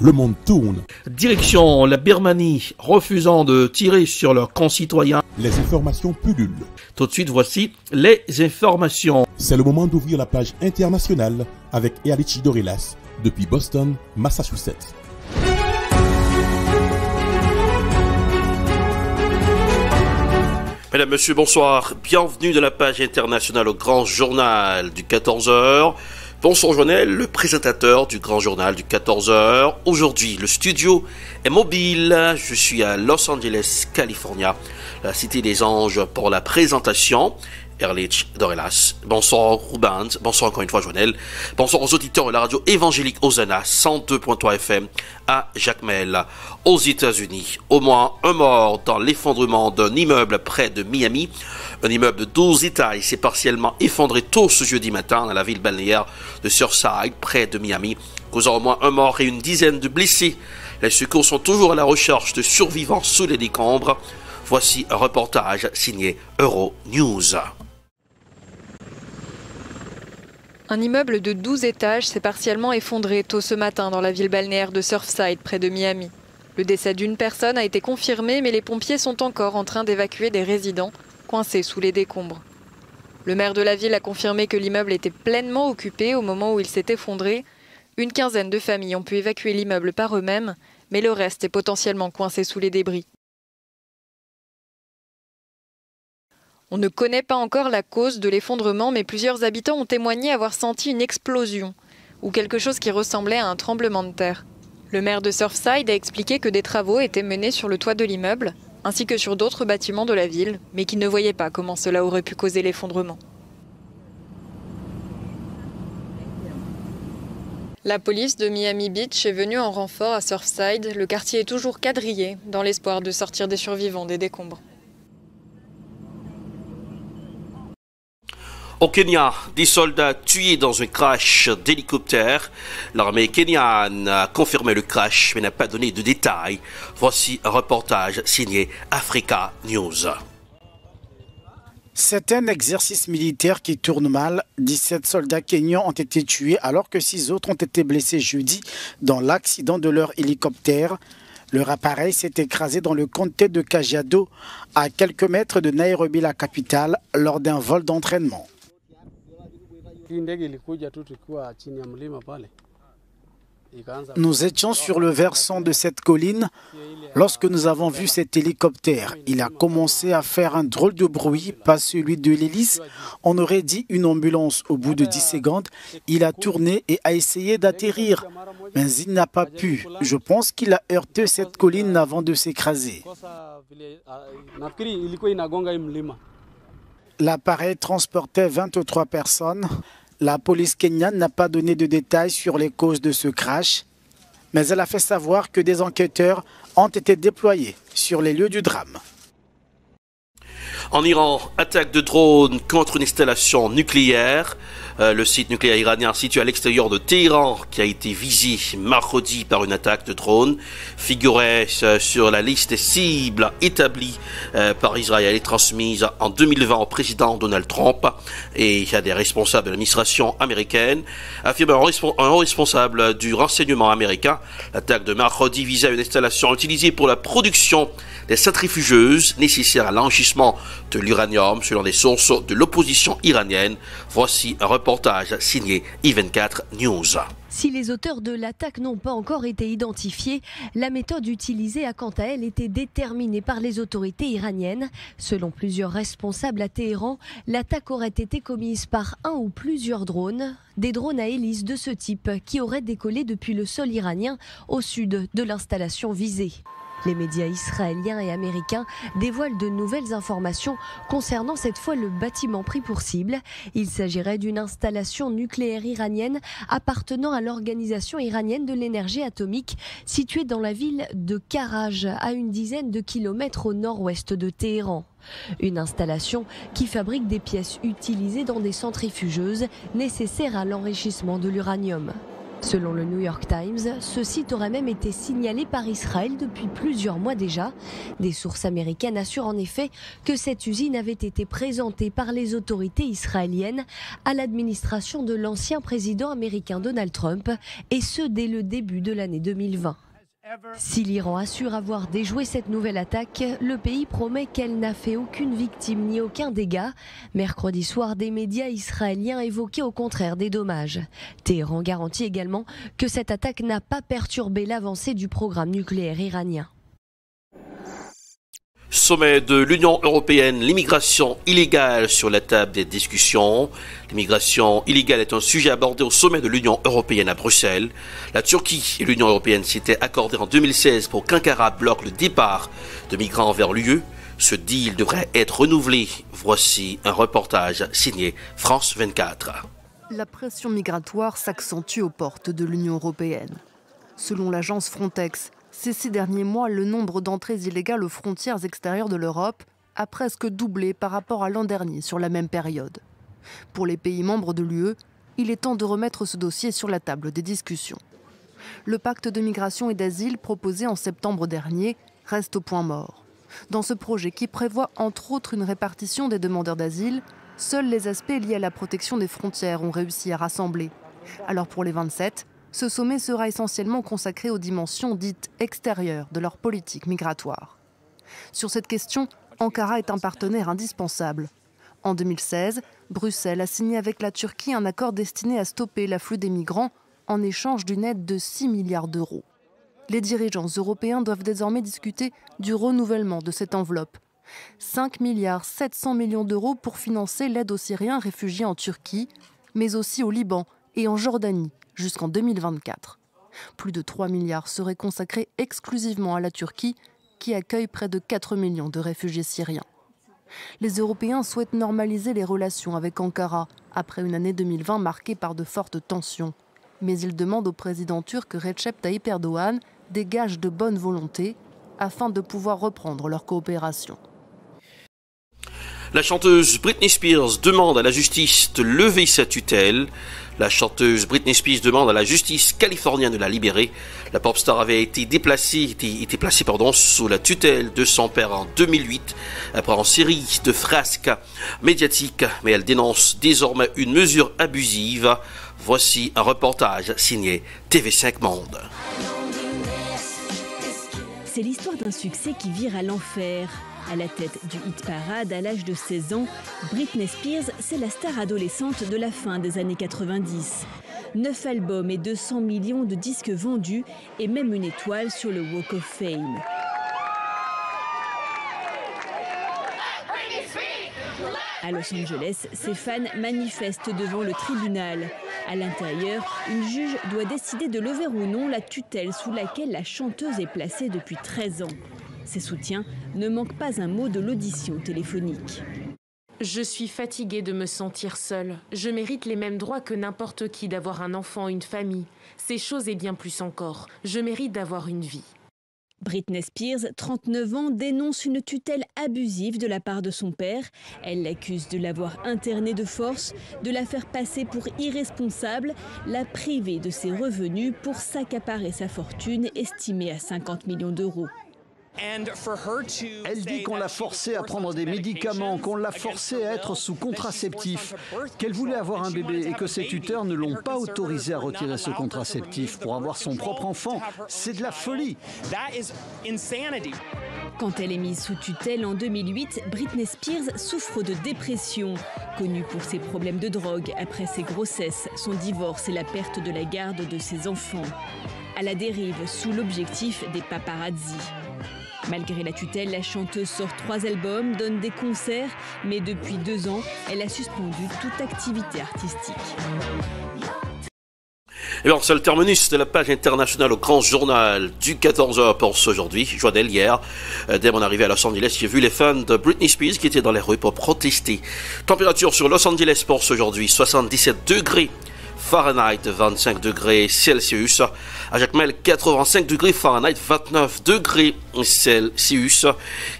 le monde tourne. Direction la Birmanie, refusant de tirer sur leurs concitoyens. Les informations pullulent. Tout de suite, voici les informations. C'est le moment d'ouvrir la page internationale avec Erlichi Dorelas depuis Boston, Massachusetts. Mesdames, Messieurs, bonsoir. Bienvenue dans la page internationale au Grand Journal du 14h. Bonsoir Joannel, le présentateur du Grand Journal du 14h. Aujourd'hui, le studio est mobile. Je suis à Los Angeles, California, la Cité des Anges pour la présentation. Erlich Dorelas. Bonsoir Rubens. Bonsoir encore une fois Joannel. Bonsoir aux auditeurs de la radio évangélique Hosanna 102.3 FM à Jacmel, aux États-Unis. Au moins un mort dans l'effondrement d'un immeuble près de Miami. Un immeuble de 12 étages s'est partiellement effondré tôt ce jeudi matin dans la ville balnéaire de Surfside, près de Miami, causant au moins un mort et une dizaine de blessés. Les secours sont toujours à la recherche de survivants sous les décombres. Voici un reportage signé Euronews. Un immeuble de 12 étages s'est partiellement effondré tôt ce matin dans la ville balnéaire de Surfside, près de Miami. Le décès d'une personne a été confirmé, mais les pompiers sont encore en train d'évacuer des résidents coincés sous les décombres. Le maire de la ville a confirmé que l'immeuble était pleinement occupé au moment où il s'est effondré. Une quinzaine de familles ont pu évacuer l'immeuble par eux-mêmes, mais le reste est potentiellement coincé sous les débris. On ne connaît pas encore la cause de l'effondrement, mais plusieurs habitants ont témoigné avoir senti une explosion ou quelque chose qui ressemblait à un tremblement de terre. Le maire de Surfside a expliqué que des travaux étaient menés sur le toit de l'immeuble, ainsi que sur d'autres bâtiments de la ville, mais qu'il ne voyait pas comment cela aurait pu causer l'effondrement. La police de Miami Beach est venue en renfort à Surfside. Le quartier est toujours quadrillé, dans l'espoir de sortir des survivants des décombres. Au Kenya, des soldats tués dans un crash d'hélicoptère. L'armée kenyane a confirmé le crash mais n'a pas donné de détails. Voici un reportage signé Africa News. C'est un exercice militaire qui tourne mal. 17 soldats kenyans ont été tués alors que 6 autres ont été blessés jeudi dans l'accident de leur hélicoptère. Leur appareil s'est écrasé dans le comté de Kajiado, à quelques mètres de Nairobi, la capitale, lors d'un vol d'entraînement. Nous étions sur le versant de cette colline lorsque nous avons vu cet hélicoptère. Il a commencé à faire un drôle de bruit, pas celui de l'hélice. On aurait dit une ambulance. Au bout de 10 secondes, il a tourné et a essayé d'atterrir. Mais il n'a pas pu. Je pense qu'il a heurté cette colline avant de s'écraser. L'appareil transportait 23 personnes. La police kenyane n'a pas donné de détails sur les causes de ce crash, mais elle a fait savoir que des enquêteurs ont été déployés sur les lieux du drame. En Iran, attaque de drone contre une installation nucléaire. Le site nucléaire iranien situé à l'extérieur de Téhéran, qui a été visé mercredi par une attaque de drone, figurait sur la liste des cibles établies par Israël et transmise en 2020 au président Donald Trump. Et il y a des responsables de l'administration américaine, affirme un responsable du renseignement américain. L'attaque de mercredi visait une installation utilisée pour la production des centrifugeuses nécessaires à l'enrichissement de l'uranium, selon des sources de l'opposition iranienne. Voici un reportage signé I24 News. Si les auteurs de l'attaque n'ont pas encore été identifiés, la méthode utilisée a quant à elle été déterminée par les autorités iraniennes. Selon plusieurs responsables à Téhéran, l'attaque aurait été commise par un ou plusieurs drones, des drones à hélice de ce type qui auraient décollé depuis le sol iranien au sud de l'installation visée. Les médias israéliens et américains dévoilent de nouvelles informations concernant cette fois le bâtiment pris pour cible. Il s'agirait d'une installation nucléaire iranienne appartenant à l'Organisation iranienne de l'énergie atomique située dans la ville de Karaj, à une dizaine de kilomètres au nord-ouest de Téhéran. Une installation qui fabrique des pièces utilisées dans des centrifugeuses nécessaires à l'enrichissement de l'uranium. Selon le New York Times, ce site aurait même été signalé par Israël depuis plusieurs mois déjà. Des sources américaines assurent en effet que cette usine avait été présentée par les autorités israéliennes à l'administration de l'ancien président américain Donald Trump, et ce dès le début de l'année 2020. Si l'Iran assure avoir déjoué cette nouvelle attaque, le pays promet qu'elle n'a fait aucune victime ni aucun dégât. Mercredi soir, des médias israéliens évoquaient au contraire des dommages. Téhéran garantit également que cette attaque n'a pas perturbé l'avancée du programme nucléaire iranien. Sommet de l'Union européenne, l'immigration illégale sur la table des discussions. L'immigration illégale est un sujet abordé au sommet de l'Union européenne à Bruxelles. La Turquie et l'Union européenne s'étaient accordées en 2016 pour qu'Ankara bloque le départ de migrants vers l'UE. Ce deal devrait être renouvelé. Voici un reportage signé France 24. La pression migratoire s'accentue aux portes de l'Union européenne. Selon l'agence Frontex, ces 6 derniers mois, le nombre d'entrées illégales aux frontières extérieures de l'Europe a presque doublé par rapport à l'an dernier sur la même période. Pour les pays membres de l'UE, il est temps de remettre ce dossier sur la table des discussions. Le pacte de migration et d'asile proposé en septembre dernier reste au point mort. Dans ce projet qui prévoit entre autres une répartition des demandeurs d'asile, seuls les aspects liés à la protection des frontières ont réussi à rassembler. Alors pour les 27, ce sommet sera essentiellement consacré aux dimensions dites extérieures de leur politique migratoire. Sur cette question, Ankara est un partenaire indispensable. En 2016, Bruxelles a signé avec la Turquie un accord destiné à stopper l'afflux des migrants en échange d'une aide de 6 milliards d'euros. Les dirigeants européens doivent désormais discuter du renouvellement de cette enveloppe. 5,7 milliards d'euros pour financer l'aide aux Syriens réfugiés en Turquie, mais aussi au Liban et en Jordanie, jusqu'en 2024. Plus de 3 milliards seraient consacrés exclusivement à la Turquie, qui accueille près de 4 millions de réfugiés syriens. Les Européens souhaitent normaliser les relations avec Ankara, après une année 2020 marquée par de fortes tensions. Mais ils demandent au président turc Recep Tayyip Erdogan des gages de bonne volonté, afin de pouvoir reprendre leur coopération. La chanteuse Britney Spears demande à la justice de lever sa tutelle. La chanteuse Britney Spears demande à la justice californienne de la libérer. La pop star avait été placée sous la tutelle de son père en 2008, après une série de frasques médiatiques, mais elle dénonce désormais une mesure abusive. Voici un reportage signé TV5 Monde. C'est l'histoire d'un succès qui vire à l'enfer. À la tête du hit parade à l'âge de 16 ans, Britney Spears, c'est la star adolescente de la fin des années 90. 9 albums et 200 millions de disques vendus et même une étoile sur le Walk of Fame. À Los Angeles, ses fans manifestent devant le tribunal. À l'intérieur, une juge doit décider de lever ou non la tutelle sous laquelle la chanteuse est placée depuis 13 ans. Ses soutiens ne manquent pas un mot de l'audition téléphonique. Je suis fatiguée de me sentir seule. Je mérite les mêmes droits que n'importe qui d'avoir un enfant, une famille. Ces choses et bien plus encore. Je mérite d'avoir une vie. Britney Spears, 39 ans, dénonce une tutelle abusive de la part de son père. Elle l'accuse de l'avoir internée de force, de la faire passer pour irresponsable, la priver de ses revenus pour s'accaparer sa fortune estimée à 50 millions d'euros. Elle dit qu'on l'a forcée à prendre des médicaments, qu'on l'a forcée à être sous contraceptif, qu'elle voulait avoir un bébé et que ses tuteurs ne l'ont pas autorisée à retirer ce contraceptif pour avoir son propre enfant. C'est de la folie. Quand elle est mise sous tutelle en 2008, Britney Spears souffre de dépression. Connue pour ses problèmes de drogue après ses grossesses, son divorce et la perte de la garde de ses enfants. À la dérive sous l'objectif des paparazzi. Malgré la tutelle, la chanteuse sort 3 albums, donne des concerts, mais depuis 2 ans, elle a suspendu toute activité artistique. Et bien, c'est le terminus de la page internationale au grand journal du 14h pour aujourd'hui. Joannel, hier, dès mon arrivée à Los Angeles, j'ai vu les fans de Britney Spears qui étaient dans les rues pour protester. Température sur Los Angeles pour aujourd'hui, 77 degrés. Fahrenheit 25 degrés Celsius. À Jacmel 85 degrés Fahrenheit 29 degrés Celsius.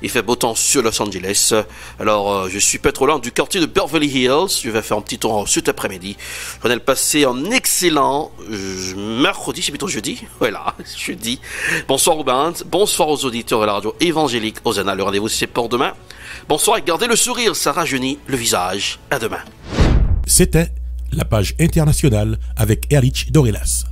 Il fait beau temps sur Los Angeles. Alors je suis pétrolier du quartier de Beverly Hills. Je vais faire un petit tour cet après-midi. Je vais le passer en excellent mercredi, c'est plutôt jeudi. Voilà, jeudi. Bonsoir aux bandes, bonsoir aux auditeurs de la radio évangélique Hosanna. Le rendez-vous c'est pour demain. Bonsoir et gardez le sourire, ça rajeunit le visage. À demain. C'était la page internationale avec Erlich Dorelas.